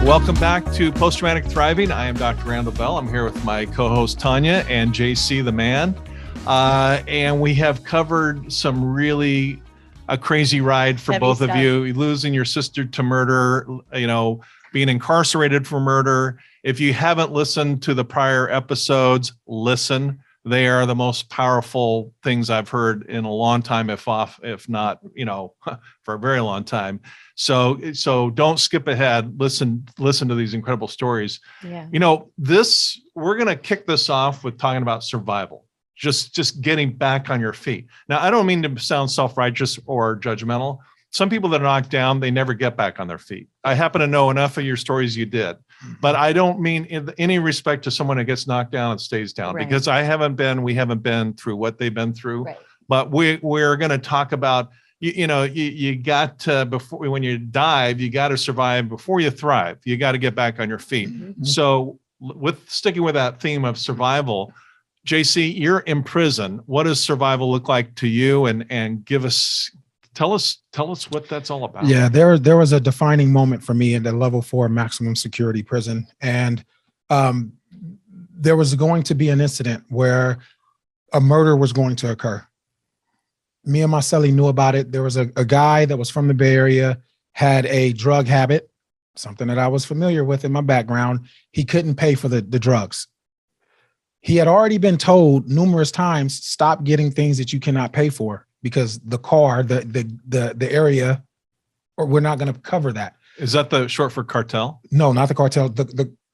Welcome back to Post-Traumatic Thriving. I am Dr. Randall Bell. I'm here with my co-host Tanya and JC the man. And we have covered some really a crazy ride for both of you. Losing your sister to murder, being incarcerated for murder. If you haven't listened to the prior episodes, listen. They are the most powerful things I've heard in a long time, if not, for a very long time. So don't skip ahead. Listen to these incredible stories. Yeah. We're going to kick this off with talking about survival, just getting back on your feet. Now, I don't mean to sound self-righteous or judgmental. Some people that are knocked down, they never get back on their feet. I happen to know enough of your stories you did, but I don't mean in any respect to someone that gets knocked down and stays down, right? Because we haven't been through what they've been through, right. But we're going to talk about, you got to, before, when you dive, you got to survive before you thrive. You got to get back on your feet. Mm-hmm. So sticking with that theme of survival, JC, you're in prison. What does survival look like to you? And tell us what that's all about. Yeah, there was a defining moment for me in the level 4 maximum security prison. And there was going to be an incident where a murder was going to occur. Me and my cellie knew about it. There was a guy that was from the Bay Area, had a drug habit, something that I was familiar with in my background. He couldn't pay for the drugs. He had already been told numerous times, stop getting things that you cannot pay for, because the car, the area, or we're not going to cover that. Is that the short for cartel? No, not the cartel.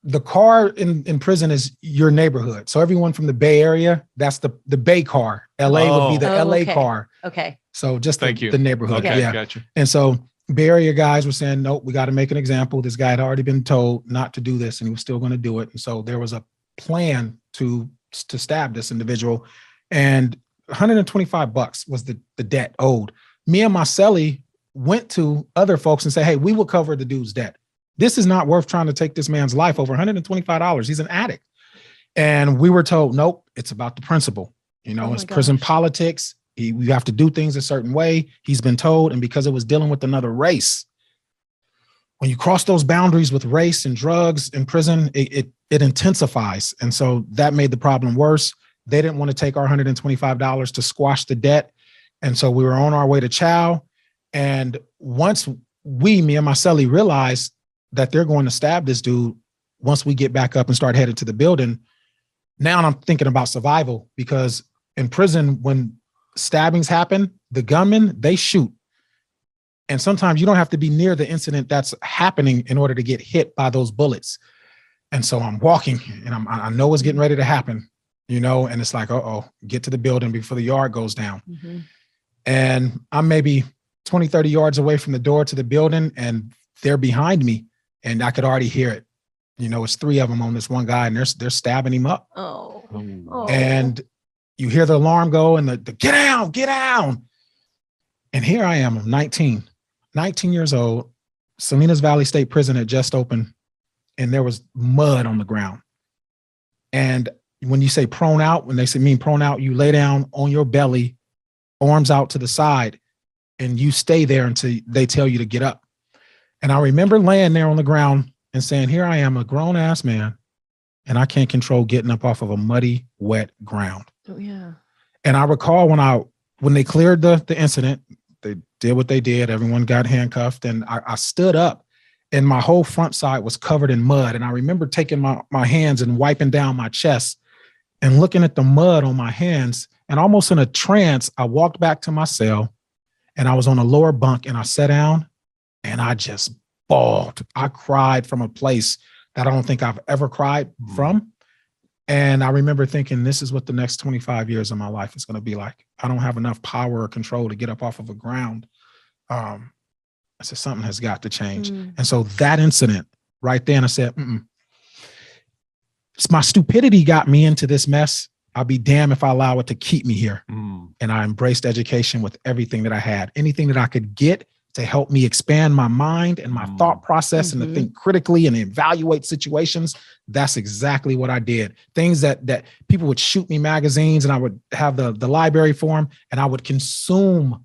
The car in prison is your neighborhood. So everyone from the Bay Area, that's the Bay car. LA would be the LA car. Okay. So just the neighborhood. Okay, yeah. Gotcha. And so Bay Area guys were saying, nope, we got to make an example. This guy had already been told not to do this, and he was still going to do it. And so there was a plan to stab this individual, and $125 was the debt owed. Me and my cellie went to other folks and said, hey, we will cover the dude's debt. This is not worth trying to take this man's life over $125. He's an addict. And we were told, nope, it's about the principle. It's prison politics. We have to do things a certain way. He's been told. And because it was dealing with another race, when you cross those boundaries with race and drugs in prison, it intensifies. And so that made the problem worse. They didn't want to take our $125 to squash the debt. And so we were on our way to Chow. And once me and my cellie realized that they're going to stab this dude, once we get back up and start headed to the building, now I'm thinking about survival, because in prison, when stabbings happen, the gunmen, they shoot. And sometimes you don't have to be near the incident that's happening in order to get hit by those bullets. And so I'm walking, and I know it's getting ready to happen, and it's like, get to the building before the yard goes down. Mm-hmm. And I'm maybe 20, 30 yards away from the door to the building, and they're behind me, and I could already hear it. It's 3 of them on this one guy, and they're stabbing him up. Oh. And you hear the alarm go, and the get down. And here I am, I'm 19 years old. Salinas Valley State Prison had just opened, and there was mud on the ground. And when you say prone out, when they say mean prone out, you lay down on your belly, arms out to the side, and you stay there until they tell you to get up. And I remember laying there on the ground and saying, here I am, a grown ass man, and I can't control getting up off of a muddy, wet ground. Oh yeah. And I recall when they cleared the incident, they did what they did. Everyone got handcuffed, and I stood up, and my whole front side was covered in mud. And I remember taking my hands and wiping down my chest and looking at the mud on my hands, and almost in a trance, I walked back to my cell, and I was on a lower bunk, and I sat down, and I just bawled. I cried from a place that I don't think I've ever cried from. And I remember thinking, this is what the next 25 years of my life is going to be like. I don't have enough power or control to get up off of a ground. I said, something has got to change. And so that incident right then, I said, my stupidity got me into this mess. I'll be damned if I allow it to keep me here. And I embraced education with everything that I had, anything that I could get to help me expand my mind and my thought process and to think critically and evaluate situations. That's exactly what I did. Things that people would shoot me magazines, and I would have the library for them, and I would consume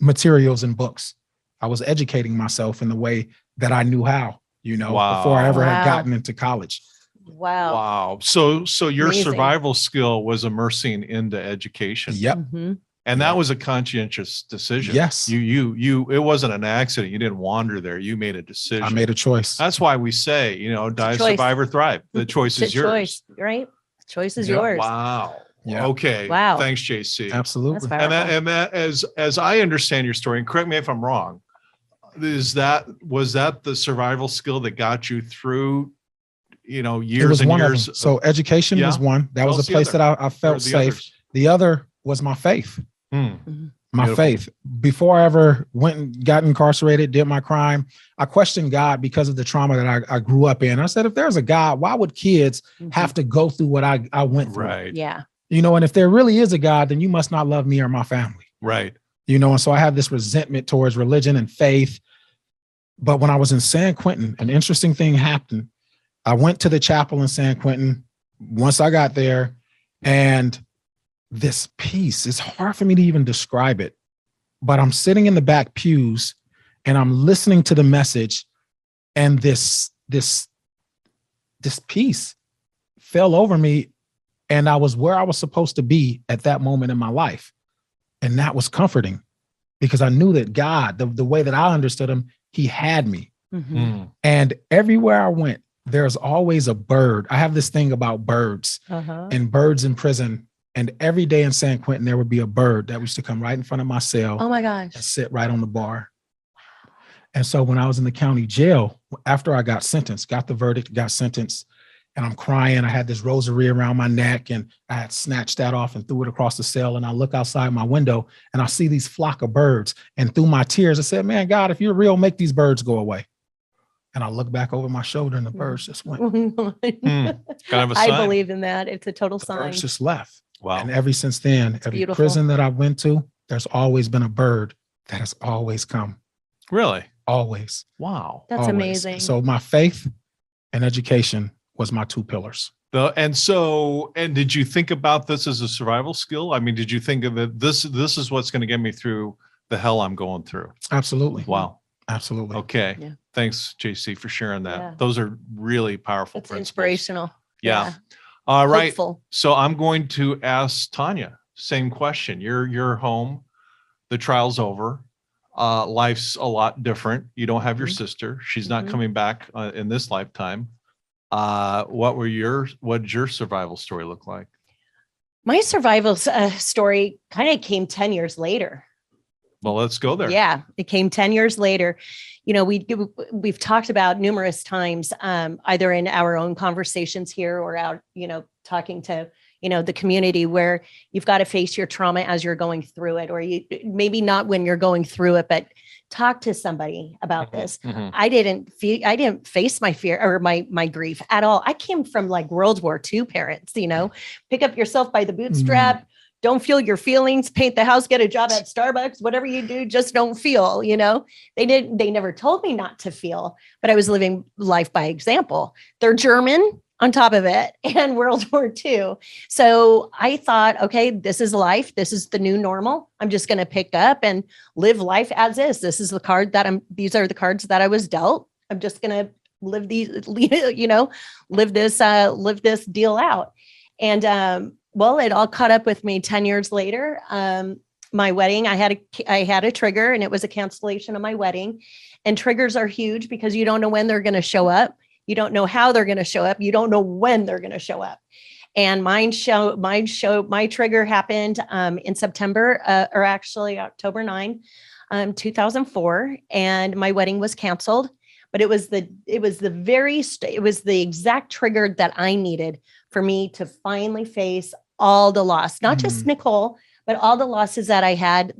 materials and books. I was educating myself in the way that I knew how. before I ever had Wow. gotten into college. Wow. Wow. So your Amazing. survival skill was immersing into education. Yep. Mm-hmm. And Yep. that was a conscientious decision. Yes. It wasn't an accident. You didn't wander there. You made a decision. I made a choice. That's why we say, die, choice. survive, or thrive. The choice It's is a yours. choice, right? The choice is Yep. yours. Wow. Yeah. Okay. Wow. Thanks, JC. Absolutely. That's powerful. And that as I understand your story, and correct me if I'm wrong, was that the survival skill that got you through, It years was and one years? of them. So education was one. That Tell was us a the place other. that I Or felt the safe. others. The other was my faith. Hmm. My Beautiful. faith. Before I ever went and got incarcerated, did my crime, I questioned God because of the trauma that I grew up in. I said, if there's a God, why would kids have to go through what I went through? Right. Yeah. And if there really is a God, then you must not love me or my family. Right. And so I have this resentment towards religion and faith. But when I was in San Quintin, an interesting thing happened. I went to the chapel in San Quintin once I got there, and this peace, it's hard for me to even describe it, but I'm sitting in the back pews and I'm listening to the message, and this peace fell over me, and I was where I was supposed to be at that moment in my life. And that was comforting because I knew that God, the way that I understood him, he had me. Mm-hmm. Mm. And everywhere I went, there's always a bird. I have this thing about birds Uh-huh. and birds in prison. And every day in San Quintin, there would be a bird that used to come right in front of my cell Oh my gosh. and sit right on the bar. And so when I was in the county jail, after I got sentenced, got the verdict, got sentenced, and I'm crying, I had this rosary around my neck, and I had snatched that off and threw it across the cell. And I look outside my window and I see these flock of birds. And through my tears, I said, man, God, if you're real, make these birds go away. And I look back over my shoulder and the birds just went. Kind of a I sign. believe in that. It's a total The sign. birds just left. Wow. And ever since then, every beautiful. prison that I went to, there's always been a bird that has always come. Really? Always. Wow. That's Always. amazing. So my faith and education was my two pillars. And did you think about this as a survival skill? I mean, did you think of that this is what's going to get me through the hell I'm going through? Absolutely. Wow. Absolutely. Okay. Yeah. Thanks, JC, for sharing that. Yeah. Those are really powerful It's principles. inspirational. Yeah. All right. Hopeful. So I'm going to ask Tanya, same question. You're home. The trial's over. Life's a lot different. You don't have your sister. She's not Mhm. coming back in this lifetime. What did your survival story look like? My survival story kind of came 10 years later. Well, let's go there. Yeah, it came 10 years later. We've talked about numerous times, either in our own conversations here or out, talking to, the community, where you've got to face your trauma as you're going through it, or you maybe not when you're going through it, but talk to somebody about this. Mhm. I didn't face my fear or my grief at all. I came from like World War II parents, pick up yourself by the bootstrap. Don't feel your feelings, paint the house, get a job at Starbucks, whatever you do, just don't feel, they never told me not to feel, but I was living life by example. They're German on top of it and World War II. So I thought, okay, this is life. This is the new normal. I'm just going to pick up and live life as is. This is the card these are the cards that I was dealt. I'm just going to live this deal out. And, well, it all caught up with me 10 years later. My wedding, I had a trigger, and it was a cancellation of my wedding. And triggers are huge because you don't know when they're going to show up. You don't know how they're going to show up. You don't know when they're going to show up. And my trigger happened in September, or actually October 9, 2004, and my wedding was canceled. But it was the exact trigger that I needed for me to finally face all the loss, not just Nicole, but all the losses that I had,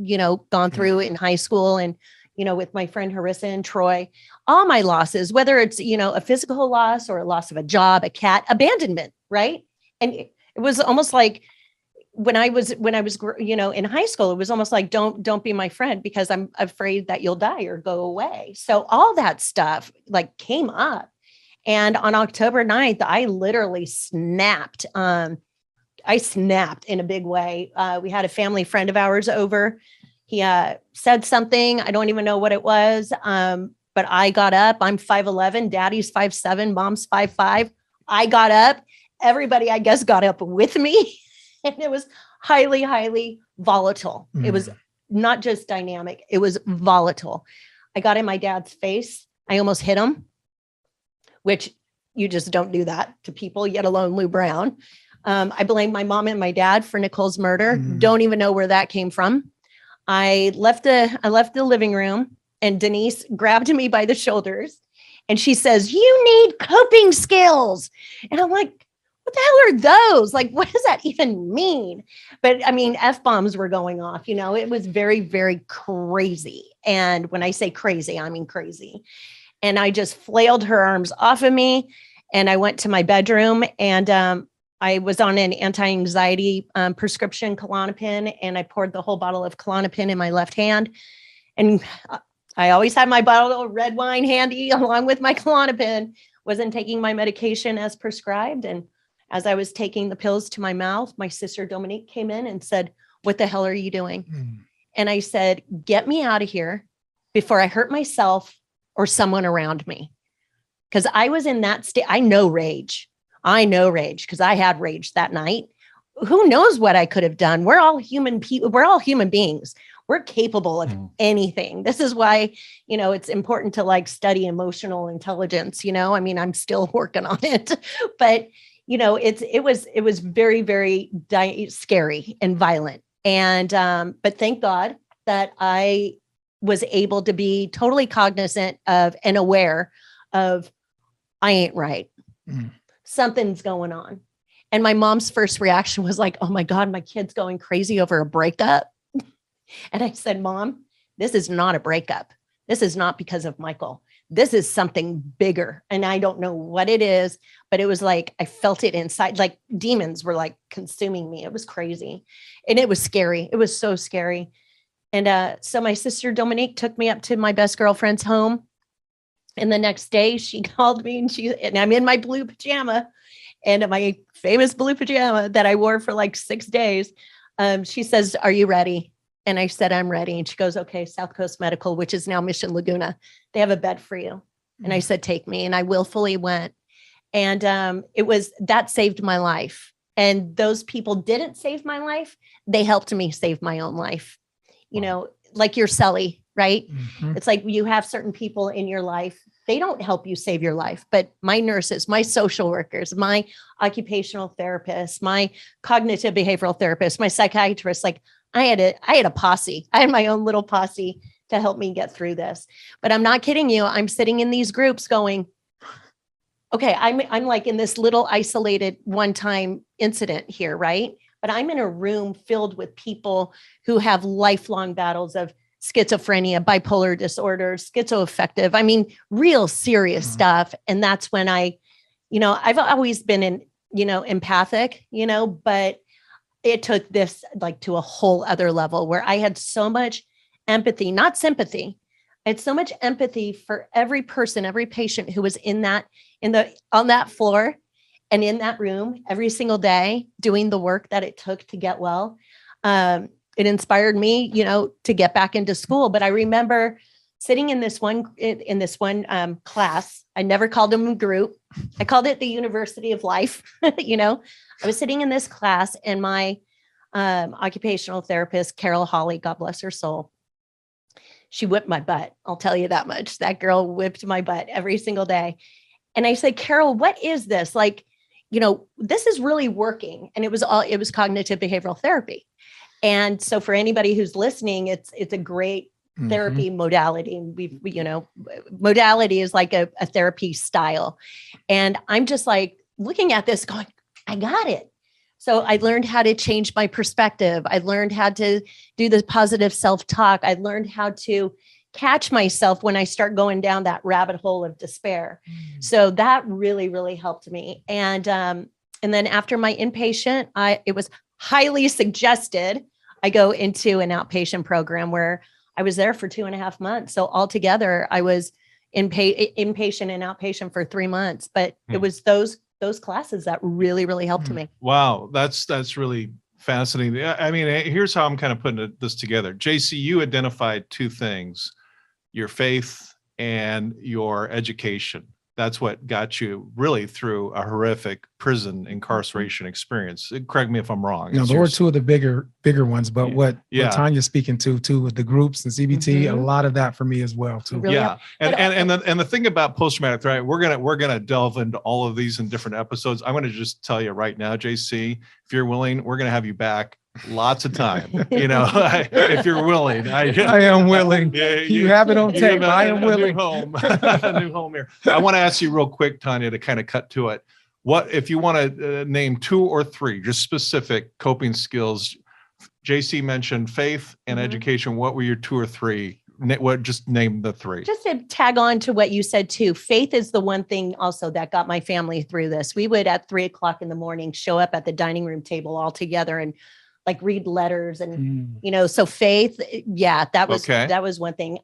gone through in high school and, with my friend Harissa and Troy, all my losses, whether it's, a physical loss or a loss of a job, a cat, abandonment, right? And it was almost like when I was, in high school, it was almost like, don't be my friend because I'm afraid that you'll die or go away. So all that stuff came up. And on October 9th, I literally snapped. I snapped in a big way. We had a family friend of ours over. He said something. I don't even know what it was. But but I got up. I'm 5'11", daddy's 5'7", mom's 5'5". I got up. Everybody, I guess, got up with me. And it was highly, highly volatile. It was not just dynamic. It was volatile. I got in my dad's face. I almost hit him, which you just don't do that to people, yet alone Lou Brown. I blame my mom and my dad for Nicole's murder. Don't even know where that came from. I left the living room, and Denise grabbed me by the shoulders, and she says, "You need coping skills." And I'm like, what the hell are those? Like, what does that even mean? But I mean, F-bombs were going off, it was very, very crazy. And when I say crazy, I mean crazy. And I just flailed her arms off of me, and I went to my bedroom, and I was on an anti-anxiety prescription Klonopin, and I poured the whole bottle of Klonopin in my left hand. And I always had my bottle of red wine handy along with my Klonopin. Wasn't taking my medication as prescribed. And as I was taking the pills to my mouth, my sister Dominique came in and said, "What the hell are you doing?" And I said, "Get me out of here before I hurt myself or someone around me." Because I was in that state. I know rage because I had rage that night. Who knows what I could have done? We're all human people. We're all human beings. We're capable of anything. This is why, it's important to study emotional intelligence. I mean, I'm still working on it, but it was very, very scary and violent. And, but thank God that I was able to be totally cognizant of and aware of, I ain't right. Something's going on. And my mom's first reaction was like, "Oh my God, my kid's going crazy over a breakup." And I said, "Mom, this is not a breakup. This is not because of Michael. This is something bigger. And I don't know what it is, but it was like, I felt it inside, like demons were like consuming me. It was crazy. And it was scary. It was so scary." And so my sister Dominique took me up to my best girlfriend's home. And the next day she called me, and I'm in my blue pajama, and my famous blue pajama that I wore for like 6 days. She says, "Are you ready?" And I said, "I'm ready." And she goes, "Okay, South Coast Medical, which is now Mission Laguna, they have a bed for you." And I said, "Take me." And I willfully went. And that saved my life. And those people didn't save my life. They helped me save my own life. Like your Sully, right? It's like you have certain people in your life. They don't help you save your life, but my nurses, my social workers, my occupational therapists, my cognitive behavioral therapist, my psychiatrist, like I had a posse. I had my own little posse to help me get through this. But I'm not kidding you. I'm sitting in these groups going, okay, I'm like in this little isolated one-time incident here, right? But I'm in a room filled with people who have lifelong battles of schizophrenia, bipolar disorder, schizoaffective. I mean, real serious stuff. And that's when I've always been empathic, but it took this like to a whole other level where I had so much empathy, not sympathy. I had so much empathy for every person, every patient who was on that floor and in that room every single day doing the work that it took to get well. It inspired me, to get back into school. But I remember sitting in this one class. I never called them a group. I called it the University of Life. I was sitting in this class, and my occupational therapist, Carol Hawley, God bless her soul, she whipped my butt. I'll tell you that much. That girl whipped my butt every single day. And I said, "Carol, what is this? Like, this is really working." And it was cognitive behavioral therapy. And so for anybody who's listening, it's a great therapy modality. Modality is like a therapy style. And I'm just like looking at this going, I got it. So I learned how to change my perspective. I learned how to do the positive self-talk. I learned how to catch myself when I start going down that rabbit hole of despair. So that really, really helped me. And then after my inpatient, it was highly suggested I go into an outpatient program where I was there for 2.5 months. So altogether, I was inpatient and outpatient for 3 months. But it was those classes that really, really helped me. Wow, that's really fascinating. I mean, here's how I'm kind of putting this together. JC, you identified two things: your faith and your education. That's what got you really through a horrific prison incarceration experience. Correct me if I'm wrong. No, It's there were two of the bigger ones, but what Yeah. Tanya's speaking to too with the groups and CBT, a lot of that for me as well too. Really Yeah, and the thing about post-traumatic thriving, we're gonna delve into all of these in different episodes. I'm gonna just tell you right now, JC, if you're willing, we're gonna have you back lots of time. If you're willing. I am willing. Yeah, you have it on you tape. have I am a willing. new home. A new home here. I want to ask you real quick, Tanya, to kind of cut to it. What if you want to name 2 or 3 just specific coping skills? JC mentioned faith and education. What were your 2 or 3? What, just name the 3. Just to tag on to what you said too, faith is the one thing also that got my family through this. We would at 3:00 in the morning show up at the dining room table all together and like read letters and, so faith. Yeah, that was one thing.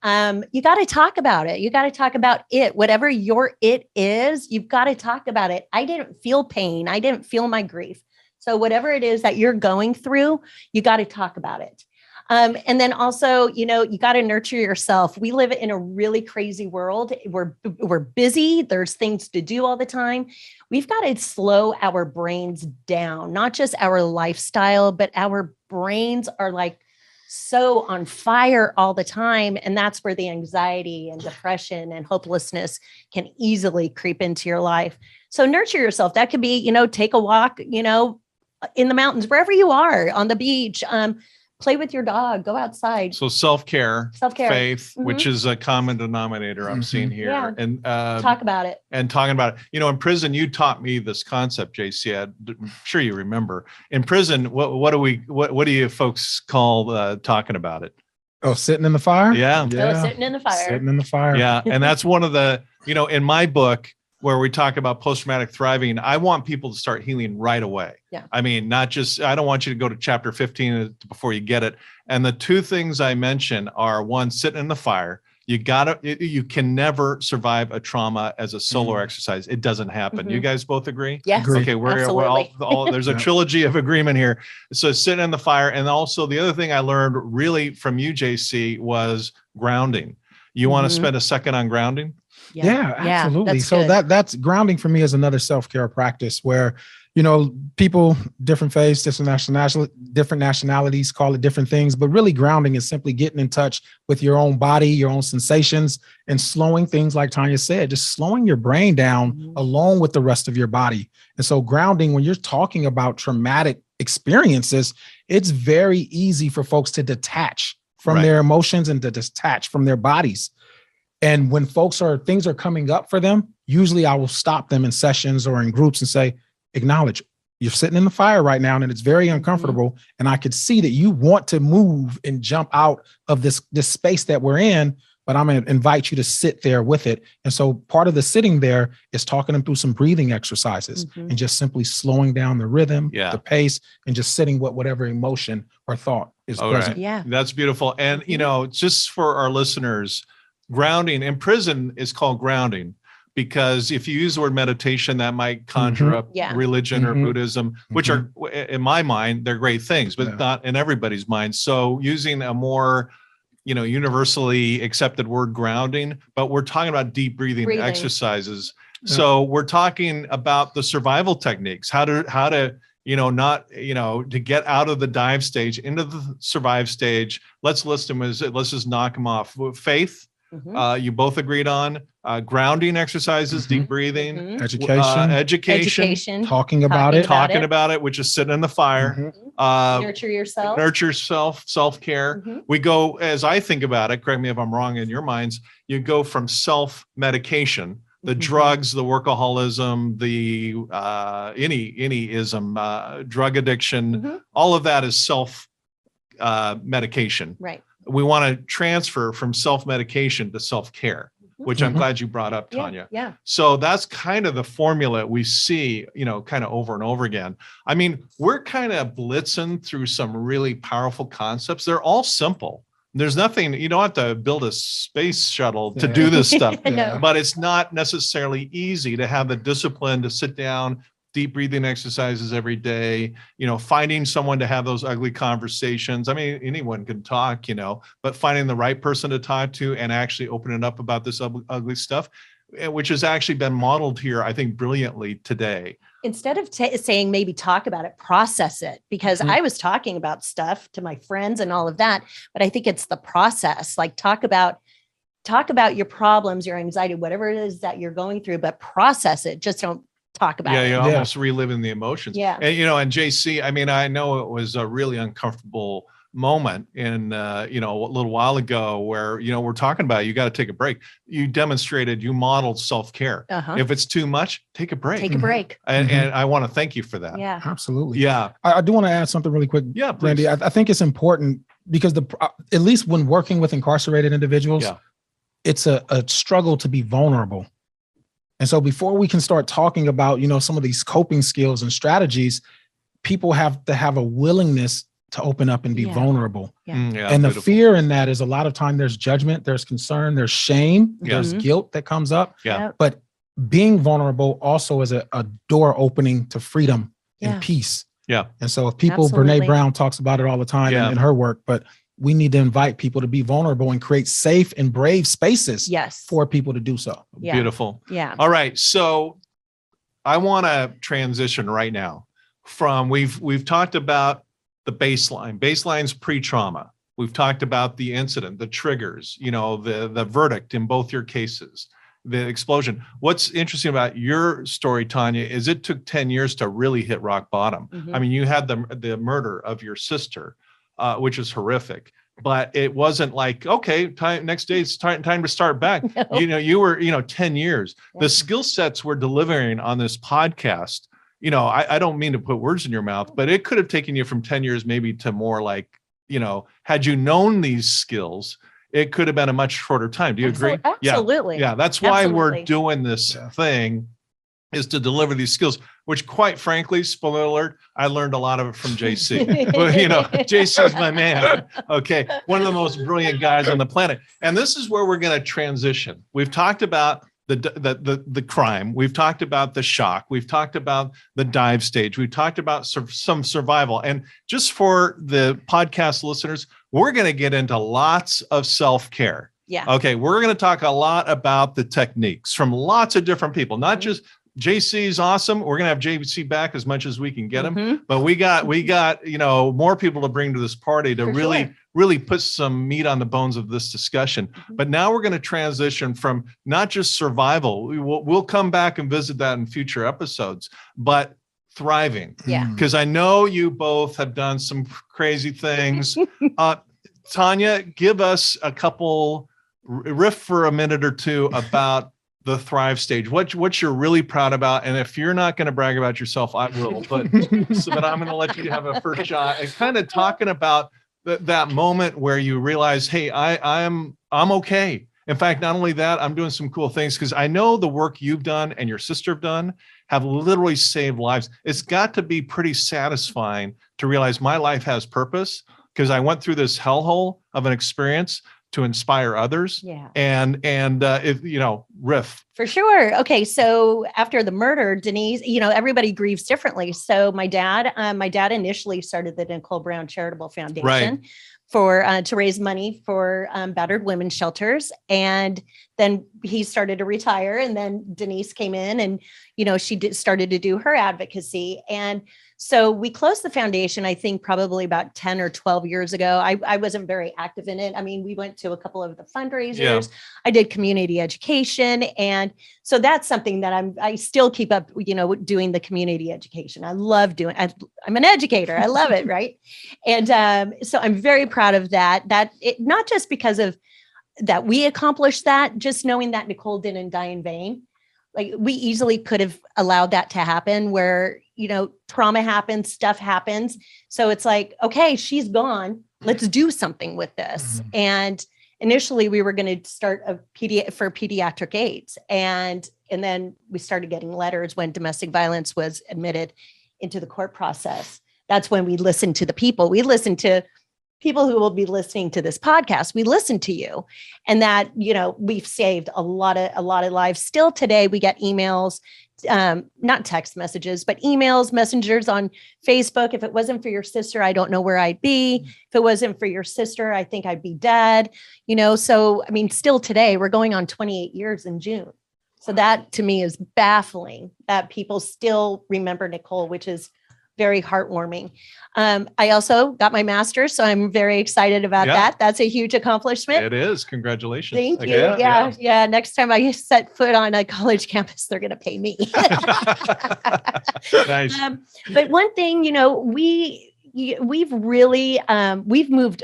You got to talk about it. You got to talk about it, whatever your it is, you've got to talk about it. I didn't feel pain. I didn't feel my grief. So whatever it is that you're going through, you got to talk about it. And then also, you got to nurture yourself. We live in a really crazy world. We're busy. There's things to do all the time. We've got to slow our brains down, not just our lifestyle, but our brains are like so on fire all the time. And that's where the anxiety and depression and hopelessness can easily creep into your life. So nurture yourself. That could be, take a walk, in the mountains, wherever you are, on the beach, play with your dog, go outside. So self-care, faith, Mm-hmm. which is a common denominator I'm seeing here. Yeah. And talk about it. And talking about it. In prison, you taught me this concept, JC. I'm sure you remember. In prison, what do you folks call talking about it? Oh, sitting in the fire? Yeah. Sitting in the fire. Sitting in the fire. Yeah. And that's one of the, in my book, where we talk about post-traumatic thriving, I want people to start healing right away. Yeah. I mean, not just, I don't want you to go to chapter 15 before you get it. And the 2 things I mentioned are, 1, sitting in the fire. You can never survive a trauma as a solo exercise. It doesn't happen. You guys both agree? Yes. Agree. Okay. We're all there's a trilogy of agreement here. So sitting in the fire. And also the other thing I learned really from you, JC, was grounding. You want to spend a second on grounding? Yeah, absolutely. So good. that's grounding for me is another self-care practice where, people, different faiths, different nationalities call it different things, but really grounding is simply getting in touch with your own body, your own sensations, and slowing things like Tanya said, just slowing your brain down along with the rest of your body. And so grounding, when you're talking about traumatic experiences, it's very easy for folks to detach from their emotions and to detach from their bodies. And when things are coming up for them, usually I will stop them in sessions or in groups and say, acknowledge you're sitting in the fire right now and it's very uncomfortable. And I could see that you want to move and jump out of this space that we're in, but I'm going to invite you to sit there with it. And so part of the sitting there is talking them through some breathing exercises and just simply slowing down the rhythm, the pace, and just sitting with whatever emotion or thought is present. Yeah. That's beautiful. And, just for our listeners, grounding in prison is called grounding because if you use the word meditation, that might conjure up religion or Buddhism, which are, in my mind, they're great things, but not in everybody's mind. So using a more, universally accepted word grounding, but we're talking about deep breathing exercises. So we're talking about the survival techniques, how to to get out of the dive stage into the survive stage. Let's list them let's just knock them off. Faith. You both agreed on grounding exercises, deep breathing, education, talking about it, which is sitting in the fire, nurture yourself, self-care. We go, as I think about it, correct me if I'm wrong in your minds, you go from self-medication, the drugs, the workaholism, the any ism, drug addiction, all of that is self medication. Right. We want to transfer from self-medication to self-care, which I'm glad you brought up, Tanya. Yeah. So that's kind of the formula we see, kind of over and over again. I mean, we're kind of blitzing through some really powerful concepts. They're all simple. There's nothing, you don't have to build a space shuttle to do this stuff, but it's not necessarily easy to have the discipline to sit down deep breathing exercises every day, finding someone to have those ugly conversations. I mean, anyone can talk, but finding the right person to talk to and actually opening up about this ugly stuff, which has actually been modeled here, I think, brilliantly today. Instead of saying maybe talk about it, process it, because I was talking about stuff to my friends and all of that, but I think it's the process. Like talk about your problems, your anxiety, whatever it is that you're going through, but process it. Just don't talk about it. You're almost reliving the emotions. Yeah. And, and JC, I mean, I know it was a really uncomfortable moment in, a little while ago where, we're talking about, you got to take a break. You modeled self-care. If it's too much, take a break. Take a break. And I want to thank you for that. Yeah, absolutely. Yeah. I do want to add something really quick. Yeah, please. Randy, I think it's important because at least when working with incarcerated individuals, it's a struggle to be vulnerable. And so before we can start talking about, some of these coping skills and strategies, people have to have a willingness to open up and be vulnerable. And the fear in that is a lot of time there's judgment, there's concern, there's shame, there's guilt that comes up. But being vulnerable also is a door opening to freedom and peace. And so if people, Brene Brown talks about it all the time in her work, but we need to invite people to be vulnerable and create safe and brave spaces for people to do so. Beautiful. Yeah. All right. So I want to transition right now from we've talked about the baseline. Baseline's pre-trauma. We've talked about the incident, the triggers, the verdict in both your cases, the explosion. What's interesting about your story, Tanya, is it took 10 years to really hit rock bottom. I mean, you had the murder of your sister, which is horrific, but it wasn't like, okay, next day it's time to start back. No. You were, 10 years. The skill sets we're delivering on this podcast, I don't mean to put words in your mouth, but it could have taken you from 10 years maybe to more like, had you known these skills, it could have been a much shorter time. Do you agree? Absolutely. Yeah. That's why we're doing this thing, is to deliver these skills, which quite frankly, spoiler alert, I learned a lot of it from JC. JC's my man. Okay. One of the most brilliant guys on the planet. And this is where we're going to transition. We've talked about the crime. We've talked about the shock. We've talked about the dive stage. We've talked about some survival. And just for the podcast listeners, we're going to get into lots of self-care. Yeah. Okay. We're going to talk a lot about the techniques from lots of different people, not just JC's awesome. We're going to have JC back as much as we can get him, but we got, more people to bring to this party to really put some meat on the bones of this discussion. But now we're going to transition from not just survival. We'll come back and visit that in future episodes, but thriving. Yeah. Because I know you both have done some crazy things. Tanya, give us a couple riff for a minute or two about the thrive stage, what you're really proud about. And if you're not going to brag about yourself, I will, but I'm going to let you have a first shot and kind of talking about that moment where you realize, hey, I'm okay. In fact, not only that, I'm doing some cool things, because I know the work you've done and your sister have done have literally saved lives. It's got to be pretty satisfying to realize my life has purpose, because I went through this hellhole of an experience to inspire others. Yeah. And riff. For sure. Okay. So after the murder, Denise, everybody grieves differently. So my dad initially started the Nicole Brown Charitable Foundation to raise money for battered women's shelters. And then he started to retire, and then Denise came in and, she started to do her advocacy. And so we closed the foundation, I think probably about 10 or 12 years ago. I wasn't very active in it. I mean, we went to a couple of the fundraisers. Yeah. I did community education. And so that's something that I still keep up, doing the community education. I love doing, I'm an educator. I love it. Right. And so I'm very proud of that, not just because of that we accomplished that, just knowing that Nicole didn't die in vain. Like, we easily could have allowed that to happen where, trauma happens, stuff happens. So it's like, okay, she's gone. Let's do something with this. Mm-hmm. And initially we were going to start for pediatric AIDS. And then we started getting letters when domestic violence was admitted into the court process. That's when we listened to the people. We listened to people who will be listening to this podcast, we listen to you, and that, we've saved a lot of lives. Still today, we get emails, not text messages, but emails, messengers on Facebook. If it wasn't for your sister, I don't know where I'd be. If it wasn't for your sister, I think I'd be dead. So, I mean, still today, we're going on 28 years in June. So that to me is baffling that people still remember Nicole, which is very heartwarming. I also got my master's, so I'm very excited about that. That's a huge accomplishment. It is. Congratulations. Thank you. Yeah. Next time I set foot on a college campus, they're going to pay me. Nice. But one thing, we've really, we've moved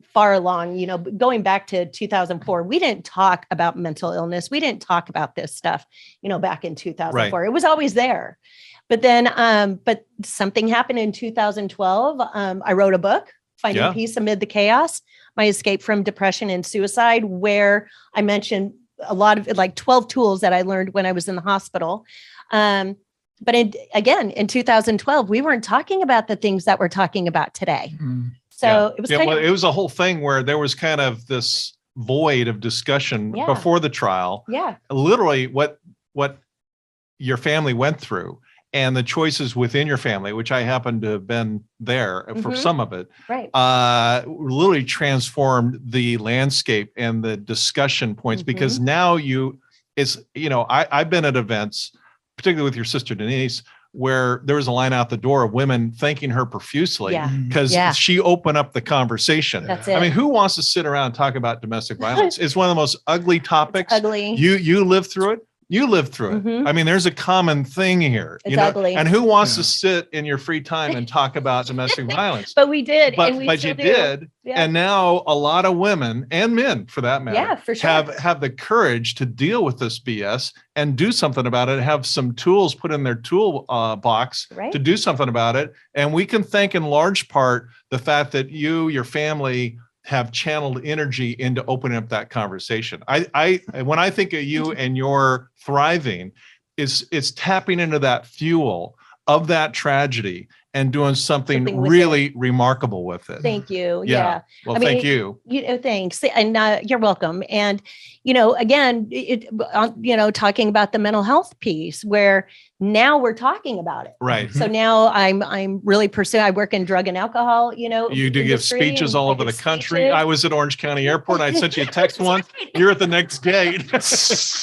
far along, going back to 2004, we didn't talk about mental illness. We didn't talk about this stuff, back in 2004. Right. It was always there. But then, but something happened in 2012. I wrote a book, Finding Peace Amid the Chaos, My Escape from Depression and Suicide, where I mentioned a lot of 12 tools that I learned when I was in the hospital. But again, in 2012, we weren't talking about the things that we're talking about today. Mm-hmm. So it was it was a whole thing where there was kind of this void of discussion before the trial. Yeah. Literally what your family went through and the choices within your family, which I happen to have been there for some of it, literally transformed the landscape and the discussion points, because now I've been at events, particularly with your sister Denise, where there was a line out the door of women thanking her profusely because she opened up the conversation. That's it. I mean, who wants to sit around and talk about domestic violence? It's one of the most ugly topics. It's ugly. You live through it. You live through it. I mean, there's a common thing here. It's ugly. And who wants to sit in your free time and talk about domestic violence? But we did. But you did. Yeah. And now a lot of women and men, for that matter, for sure, have the courage to deal with this BS and do something about it, have some tools put in their tool box to do something about it. And we can thank in large part the fact that your family have channeled energy into opening up that conversation. When I think of you and your thriving, it's tapping into that fuel of that tragedy and doing something really remarkable with it. Thank you. Yeah. Well, thank you. Thanks. And you're welcome. And, again, talking about the mental health piece where now we're talking about it. Right. So now I'm really pursuing, I work in drug and alcohol, You do give speeches all over the country. I was at Orange County Airport. I sent you a text once. You're at the next gate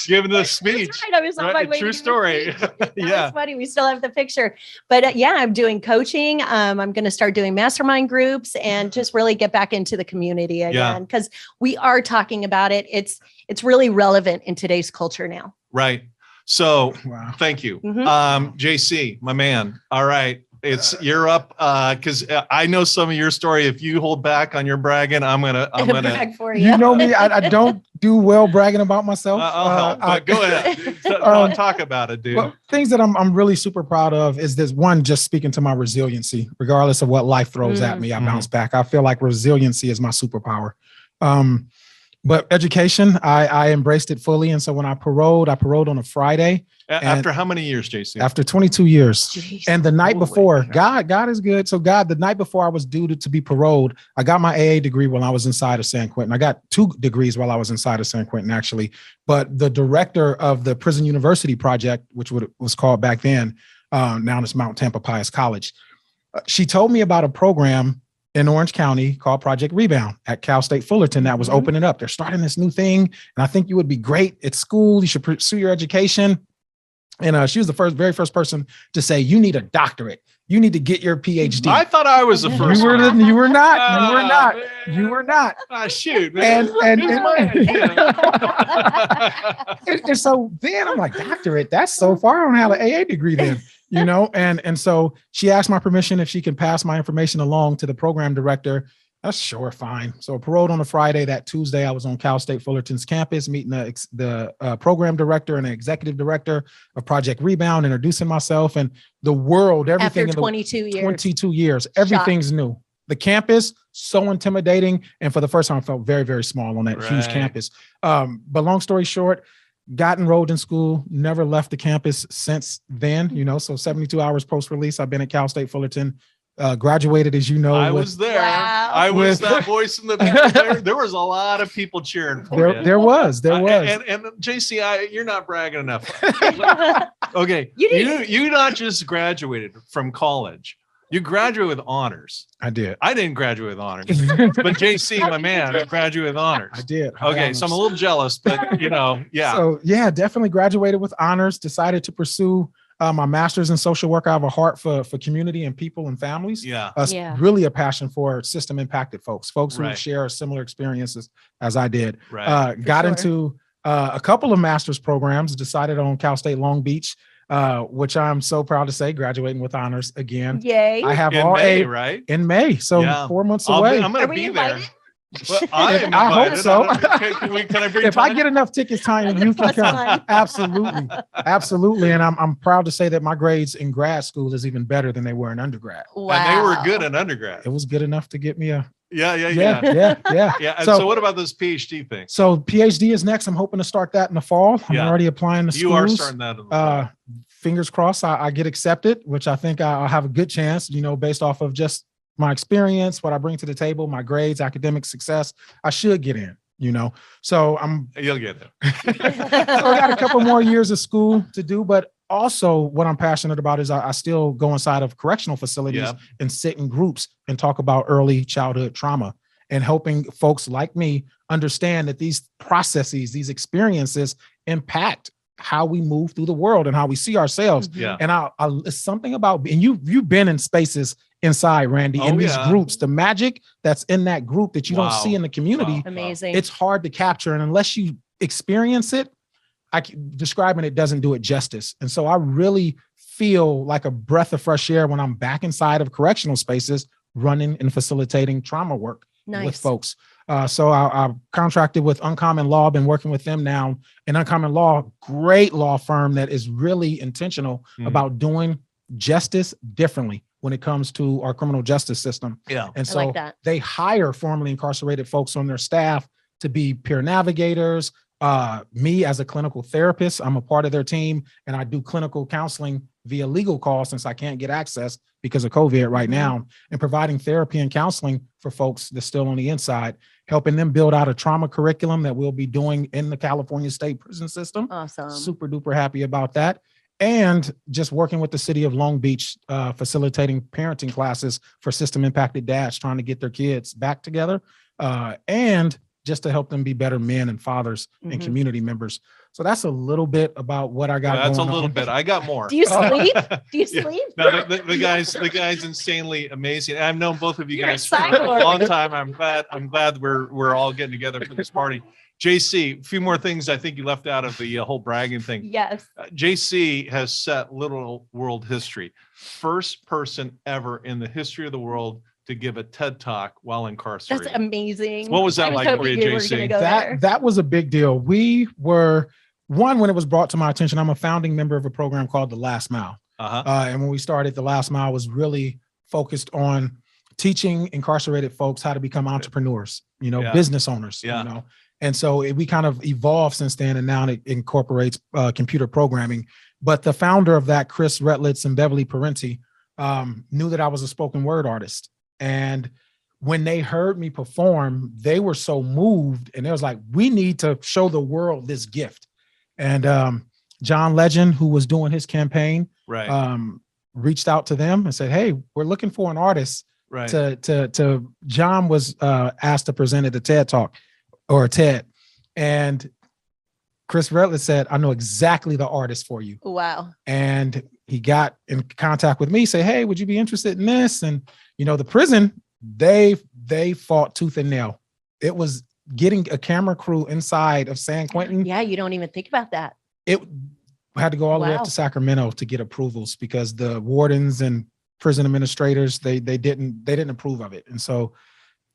giving the speech. That's right. I was on my way. True story. That's funny. We still have the picture. But I'm doing coaching. I'm going to start doing mastermind groups and just really get back into the community again, because we are talking about it. It's really relevant in today's culture now. Right. So thank you. JC, my man. All right. You're up. Cause I know some of your story. If you hold back on your bragging, I'm going to brag for you. You know me. I don't do well bragging about myself. I'll help, go ahead. Talk about it, dude. Well, things that I'm really super proud of is this one, just speaking to my resiliency, regardless of what life throws at me, I bounce back. I feel like resiliency is my superpower. But education, I embraced it fully. And so when I paroled on a Friday. After how many years, JC? After 22 years. Jeez. And the night before, God is good. So the night before I was due to be paroled, I got my AA degree while I was inside of San Quintin. I got 2 degrees while I was inside of San Quintin, actually. But the director of the Prison University Project, which was called back then, now it's Mount Tampa Pius College, she told me about a program in Orange County called Project Rebound at Cal State Fullerton that was opening up. They're starting this new thing, and I think you would be great at school. You should pursue your education. And she was the very first person to say, you need a doctorate. You need to get your PhD. I thought I was the first. You were not. You were not. Man. You were not. Shoot, man. And so then I'm like, doctorate, that's so far. I don't have an AA degree then. And so she asked my permission if she can pass my information along to the program director. That's sure, fine. So paroled on a Friday. That Tuesday, I was on Cal State Fullerton's campus meeting the program director and the executive director of Project Rebound, introducing myself and the world, everything. After 22 years, everything's new. The campus, so intimidating. And for the first time, I felt very, very small on that huge campus. But long story short, got enrolled in school, never left the campus since then, so 72 hours post-release, I've been at Cal State Fullerton, graduated, as you know. I was there. Wow. I was With- that voice in the back. There was a lot of people cheering for you. There was. And JC, you're not bragging enough. Okay, You did. you not just graduated from college. You graduated with honors. I did. I didn't graduate with honors, but JC, my man, graduated with honors. I did. Okay, so I'm a little jealous, but yeah. So yeah, definitely graduated with honors, decided to pursue my master's in social work. I have a heart for community and people and families. Yeah. Yeah. Really a passion for system impacted folks who Right. share similar experiences as I did. Right. Got sure. into a couple of master's programs, decided on Cal State Long Beach, which I'm so proud to say, graduating with honors again. Yay. I have In all May, A right? in May. So Yeah. 4 months I'm away. going Are to we be there. invited? Well, I am I hope invited. so. Can I bring If I Tanya? get enough tickets, Tanya, you can Plus come. one. Absolutely. Absolutely. And I'm proud to say that my grades in grad school is even better than they were in undergrad. Wow. And they were good in undergrad. It was good enough to get me a Yeah. yeah. And so what about this PhD thing? So PhD is next. I'm hoping to start that in the fall. I'm Yeah. already applying to schools. You are starting that in the fall. Fingers crossed I get accepted, which I think I'll have a good chance, based off of just my experience, what I bring to the table, my grades, academic success. I should get in, So You'll get there. so I got a couple more years of school to do, but also what I'm passionate about is I still go inside of correctional facilities Yeah. and sit in groups and talk about early childhood trauma and helping folks like me understand that these processes, these experiences impact how we move through the world and how we see ourselves. Yeah. And it's something about, and you've been in spaces inside, Randy, in these yeah. groups, the magic that's in that group that you don't Wow. see in the community, Wow. Amazing. it's hard to capture. And unless you experience it, describing it doesn't do it justice. And so I really feel like a breath of fresh air when I'm back inside of correctional spaces, running and facilitating trauma work with Nice. folks. So I contracted with Uncommon Law, been working with them now. And Uncommon Law, great law firm that is really intentional Mhm. about doing justice differently when it comes to our criminal justice system. Yeah. And I so like that. they hire formerly incarcerated folks on their staff to be peer navigators. Me as a clinical therapist, I'm a part of their team, and I do clinical counseling via legal call since I can't get access because of COVID right Mhm. now, and providing therapy and counseling for folks that's still on the inside, helping them build out a trauma curriculum that we'll be doing in the California state prison system. Awesome. Super duper happy about that. And just working with the city of Long Beach, facilitating parenting classes for system impacted dads trying to get their kids back together, and just to help them be better men and fathers and Mhm. community members. So that's a little bit about what I got Well, that's a going little on. bit. I got more. Do you sleep? Do you Yeah. sleep? No, the guy's insanely amazing. I've known both of you You're a guys for a cyborg. long time. I'm glad we're all getting together for this party. JC, a few more things I think you left out of the whole bragging thing. Yes. JC has set literal world history. First person ever in the history of the world to give a TED Talk while incarcerated. That's amazing. What was that I like hoping for you, were JC? gonna go there. That was a big deal. We were when it was brought to my attention, I'm a founding member of a program called The Last Mile. Uh-huh. And when we started, The Last Mile was really focused on teaching incarcerated folks how to become entrepreneurs, Yeah. business owners, Yeah. And so we kind of evolved since then, and now it incorporates computer programming. But the founder of that, Chris Retlitz and Beverly Parenti, knew that I was a spoken word artist. And when they heard me perform, they were so moved, and they was like, we need to show the world this gift. And John Legend, who was doing his campaign, Right. reached out to them and said, hey, we're looking for an artist. Right. To John was asked to present at a TED Talk or a TED. And Chris Retlitz said, I know exactly the artist for you. Wow. And he got in contact with me, say, hey, would you be interested in this? And, the prison, they fought tooth and nail. It was getting a camera crew inside of San Quintin. Yeah, you don't even think about that. It had to go all the way up Wow. to Sacramento to get approvals because the wardens and prison administrators, they didn't approve of it. And so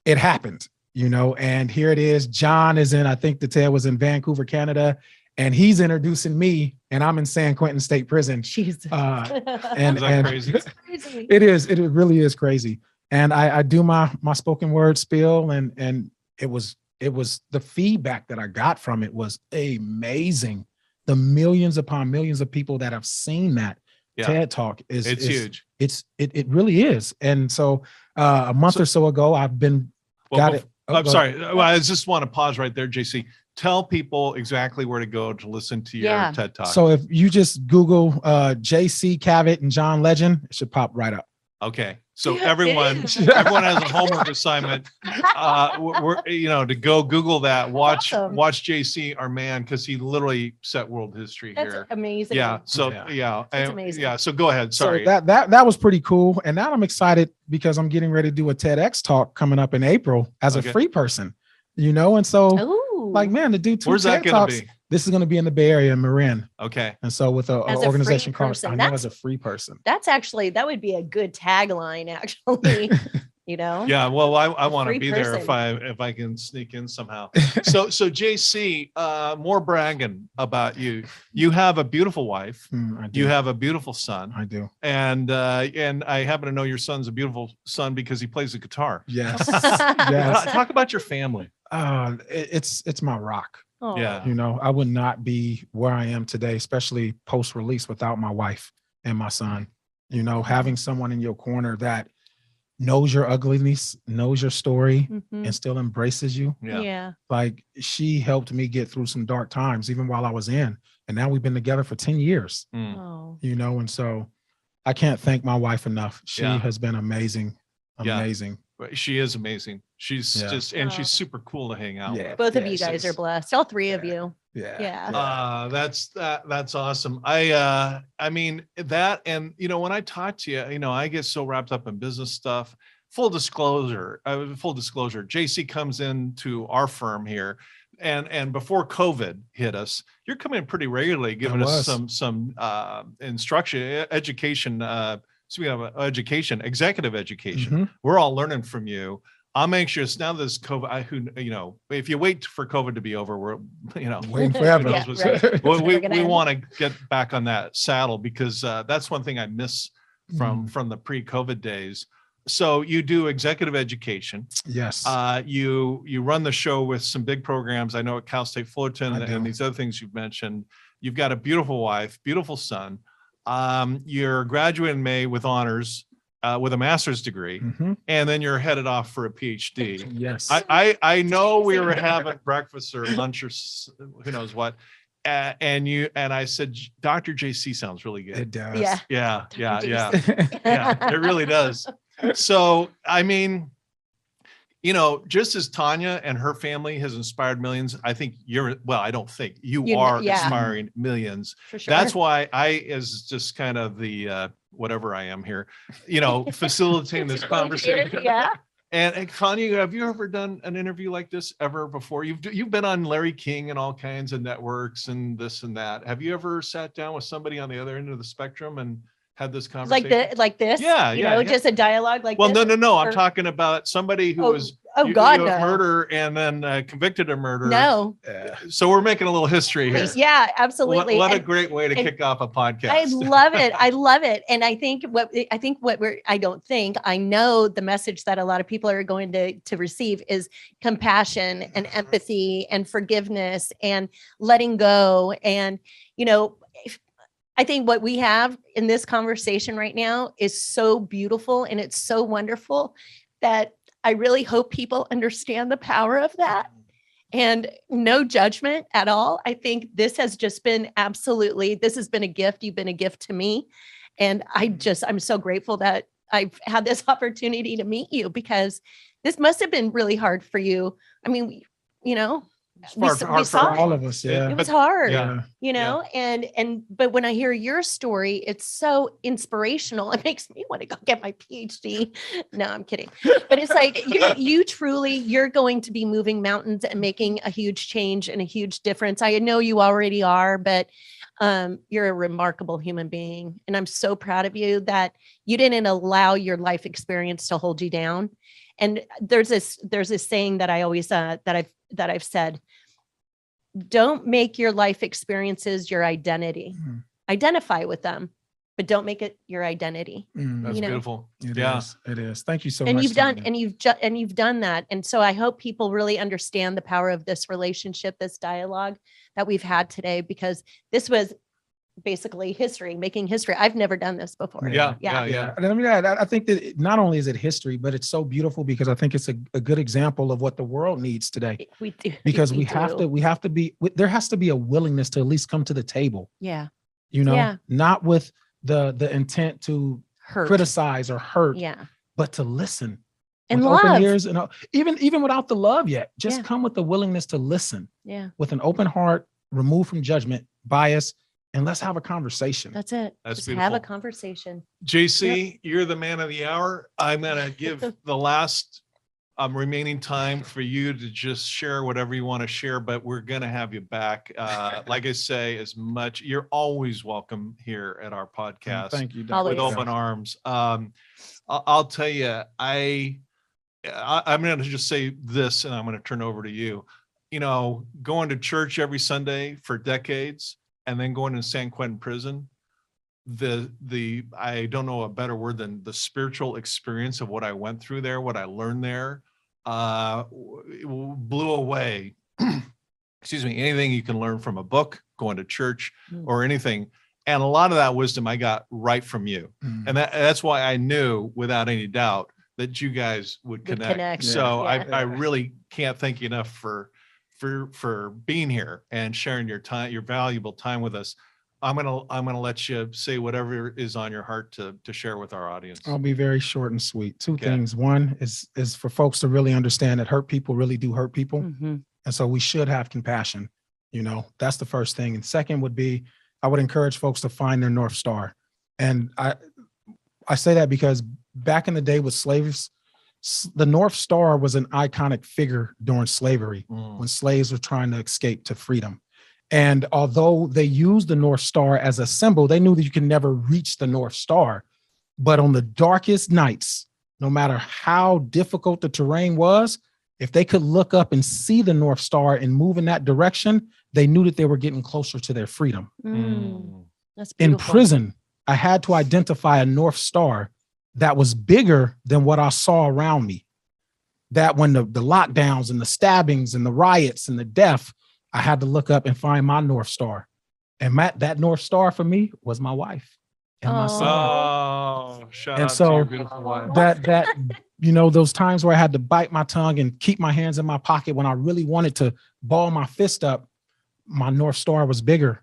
it happened, and here it is. John is in, I think the TED was in Vancouver, Canada, and he's introducing me, and I'm in San Quentin State Prison. Jesus. And Is that crazy? Crazy. it really is crazy. And I do my spoken word spiel, and it was the feedback that I got from it was amazing. The millions upon millions of people that have seen that Yeah. TED Talk is huge. It really is. And so a month or so ago, I've been I'm sorry. Well, I just want to pause right there, JC. Tell people exactly where to go to listen to your TED Talk. So if you just Google JC Cavitt and John Legend, it should pop right up. Okay. So everyone has a homework assignment, to go Google that, watch JC, our man, because he literally set world history here. That's amazing. Yeah. So That's amazing. Yeah. So go ahead. Sorry. So that was pretty cool. And now I'm excited because I'm getting ready to do a TEDx talk coming up in April as a free person, and so like, man, to do 2 Where's TED that going Talks. to be? This is going to be in the Bay Area in Marin. Okay. And so with an organization called I Know as a Free Person. That would be a good tagline, actually. Yeah. Well, I want to be there if I can sneak in somehow. So JC, more bragging about you. You have a beautiful wife. You have a beautiful son. I do. And I happen to know your son's a beautiful son because he plays the guitar. Yes. Yes. Talk about your family. It's my rock. Oh. Yeah. I would not be where I am today, especially post-release, without my wife and my son. Having someone in your corner that knows your ugliness, knows your story, and still embraces you. Yeah. Like, she helped me get through some dark times, even while I was in. And now we've been together for 10 years. And so I can't thank my wife enough. She has been amazing. Amazing. She is amazing. She's she's super cool to hang out with. Both of you guys are blessed. All three of you. Yeah. That's awesome. I mean that, and when I talk to you, I get so wrapped up in business stuff. Full disclosure, JC comes into our firm here, and before COVID hit us, you're coming in pretty regularly, giving us some instruction, education. Speaking of education, executive education, we're all learning from you. I'm anxious now. This COVID, if you wait for COVID to be over, we're, waiting forever. We want to get back on that saddle because that's one thing I miss from the pre-COVID days. So you do executive education. Yes. You run the show with some big programs. I know at Cal State Fullerton and these other things you've mentioned. You've got a beautiful wife, beautiful son. You're graduating in May with honors, with a master's degree, and then you're headed off for a PhD. Yes. I know we were having breakfast or lunch or who knows what. And I said, Dr. JC sounds really good. It does. Yeah. It really does. So, I mean, just as Tanya and her family has inspired millions, I think I don't think you are inspiring millions. For sure. That's why I, as just kind of the, whatever I am here, facilitating this conversation. Yeah. And Tanya, have you ever done an interview like this ever before? You've been on Larry King and all kinds of networks and this and that. Have you ever sat down with somebody on the other end of the spectrum and had this conversation? Like this? Just a dialogue like this? Well, no. I'm talking about somebody who was murder and then convicted of murder. No. So we're making a little history here. Yeah, absolutely. What a great way to kick off a podcast. I love it. And I know the message that a lot of people are going to receive is compassion and empathy and forgiveness and letting go. And, I think what we have in this conversation right now is so beautiful and it's so wonderful that I really hope people understand the power of that, and no judgment at all. I think this has just been this has been a gift. You've been a gift to me. And I'm so grateful that I've had this opportunity to meet you, because this must have been really hard for you. I mean, It's hard for all of us. Yeah. It was hard, Yeah. but when I hear your story, it's so inspirational. It makes me want to go get my PhD. No, I'm kidding. But it's like, you're going to be moving mountains and making a huge change and a huge difference. I know you already are, but you're a remarkable human being. And I'm so proud of you that you didn't allow your life experience to hold you down. And there's this saying that I always, that I've said, don't make your life experiences your identity. Identify with them, but don't make it your identity. That's beautiful. It is. Thank you so much. And you've done that. And so I hope people really understand the power of this relationship, this dialogue that we've had today, because this was basically history, making history. I've never done this before. Yeah. And I mean, I think that not only is it history, but it's so beautiful because I think it's a good example of what the world needs today. We do. Because we have to be, there has to be a willingness to at least come to the table, Yeah. not with the intent to Hurt. criticize or hurt, Yeah. but to listen. And with love. open ears and even without the love yet, just Yeah. come with the willingness to listen Yeah. with an open heart, remove from judgment, bias, and let's have a conversation. That's it. That's Just beautiful. have a conversation. JC, you're the man of the hour. I'm going to give the last remaining time for you to just share whatever you want to share, but we're going to have you back. Like I say, you're always welcome here at our podcast. Thank you, Always. With open arms. I'll tell you, I'm going to just say this, and I'm going to turn over to you. Going to church every Sunday for decades, and then going to San Quintin prison, I don't know a better word than the spiritual experience of what I went through there, what I learned there, blew away. Excuse me, anything you can learn from a book, going to church, or anything. And a lot of that wisdom I got right from you. And that's why I knew without any doubt that you guys would connect. So Yeah. I really can't thank you enough for being here and sharing your time, your valuable time with us. I'm gonna let you say whatever is on your heart to share with our audience. I'll be very short and sweet. Two Okay. things. One is for folks to really understand that hurt people really do hurt people. Mhm. And so we should have compassion. That's the first thing. And second would be, I would encourage folks to find their North Star. And I say that because back in the day with slaves, the North Star was an iconic figure during slavery when slaves were trying to escape to freedom. And although they used the North Star as a symbol, they knew that you can never reach the North Star. But on the darkest nights, no matter how difficult the terrain was, if they could look up and see the North Star and move in that direction, they knew that they were getting closer to their freedom. That's In beautiful. prison, I had to identify a North Star that was bigger than what I saw around me. That when the lockdowns and the stabbings and the riots and the death, I had to look up and find my North Star. And that North Star for me was my wife and my son. Oh, shout And out so to your beautiful wife. That those times where I had to bite my tongue and keep my hands in my pocket when I really wanted to ball my fist up, my North Star was bigger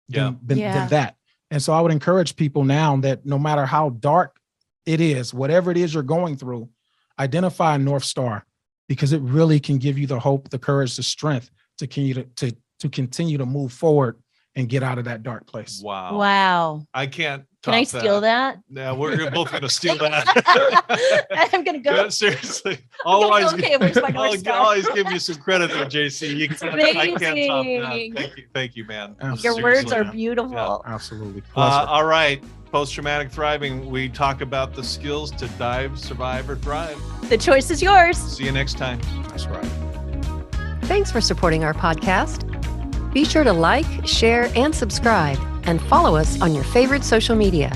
than that. And so I would encourage people now that no matter how dark it is, whatever it is you're going through, identify a North Star, because it really can give you the hope, the courage, the strength to continue to move forward and get out of that dark place. Wow. Wow. I can't. Can I steal that? Yeah, we're both going to steal that. I'm going to go. Seriously. Okay, where's my North Star? Always give you some credit there, JC. I can't top that. Thank you, man. Your Seriously, words are man. beautiful. Absolutely. All right. Post-traumatic thriving. We talk about the skills to dive, survive, or thrive. The choice is yours. See you next time. That's right. Thanks for supporting our podcast. Be sure to like, share, and subscribe, and follow us on your favorite social media.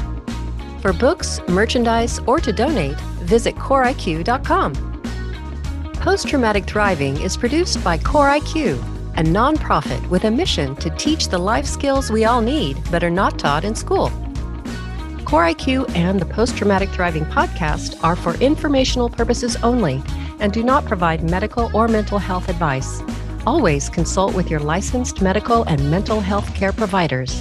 For books, merchandise, or to donate, visit CoreIQ.com. Post-Traumatic Thriving is produced by CoreIQ, a nonprofit with a mission to teach the life skills we all need but are not taught in school. CoreIQ and the Post-Traumatic Thriving podcast are for informational purposes only and do not provide medical or mental health advice. Always consult with your licensed medical and mental health care providers.